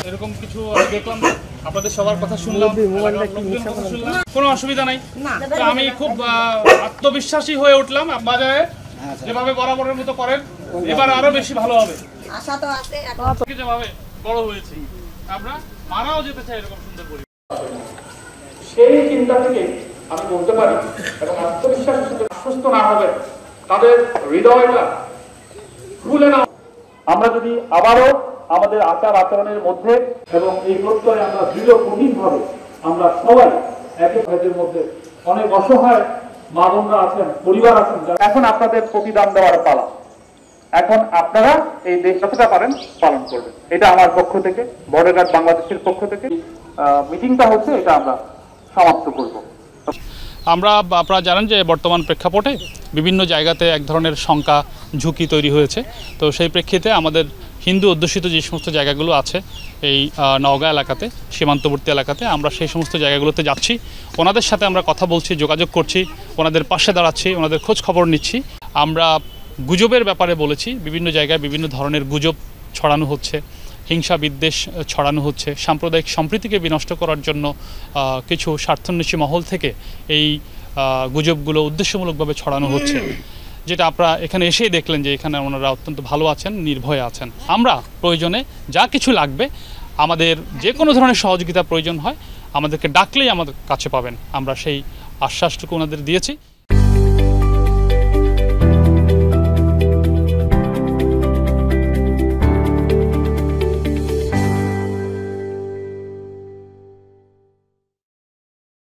এরকম কিছু দেখলাম, আপনাদের সবার কথা শুনলাম, কোনো অসুবিধা নাই। আমি খুব আত্মবিশ্বাসী হয়ে উঠলাম। বাজারে যেভাবে বরাবরের মতো করেন, এবার আরো বেশি ভালো হবে। আশা তো আছে, যেভাবে বড় হয়েছি আমরা মারাও যেতে চাই এরকম সুন্দর পরিবেশ। সেই চিন্তা থেকে আমি বলতে পারি, এবং আত্মবিশ্বাসের সাথে আশ্বস্ত না হবে তাদের হৃদয়টা খুলে না। আমরা যদি আবারও আমাদের আচার আচরণের মধ্যে এবং এই প্রত্যয়ে আমরা দৃঢ় কঠিনভাবে আমরা সবাই একে অপরের মধ্যে, অনেক অসহায় মা বোনরা আছেন, পরিবার আছেন, এখন আপনাদের প্রতিদান দেওয়ার পালা। এখন আপনারা এই দেশ যতটা পারেন পালন করবেন। এটা আমার পক্ষ থেকে, বর্ডার গার্ড বাংলাদেশের পক্ষ থেকে মিটিংটা হচ্ছে, এটা আমরা সমাপ্ত করব। আপনারা জানেন যে বর্তমান প্রেক্ষাপটে বিভিন্ন জায়গাতে এক ধরনের শঙ্কা ঝুঁকি তৈরি হয়েছে। তো সেই প্রেক্ষিতে আমাদের হিন্দু অধ্যুষিত যে সমস্ত জায়গাগুলো আছে এই নওগাঁ এলাকাতে, সীমান্তবর্তী এলাকাতে, আমরা সেই সমস্ত জায়গাগুলোতে যাচ্ছি, ওনাদের সাথে আমরা কথা বলছি, যোগাযোগ করছি, ওনাদের পাশে দাঁড়াচ্ছি, ওনাদের খোঁজ খবর নিচ্ছি। আমরা গুজবের ব্যাপারে বলেছি, বিভিন্ন জায়গায় বিভিন্ন ধরনের গুজব ছড়ানো হচ্ছে, হিংসা বিদ্বেষ ছড়ানো হচ্ছে, সাম্প্রদায়িক সম্প্রীতিকে বিনষ্ট করার জন্য কিছু স্বার্থান্বেষী মহল থেকে এই গুজবগুলো উদ্দেশ্যমূলকভাবে ছড়ানো হচ্ছে, যেটা আপনারা এখানে এসেই দেখলেন যে এখানে ওনারা অত্যন্ত ভালো আছেন, নির্ভয়ে আছেন। আমরা প্রয়োজনে যা কিছু লাগবে, আমাদের যে কোনো ধরনের সহযোগিতা প্রয়োজন হয়, আমাদেরকে ডাকলেই আমাদের কাছে পাবেন। আমরা সেই আশ্বাসটুকু ওনাদের দিয়েছি।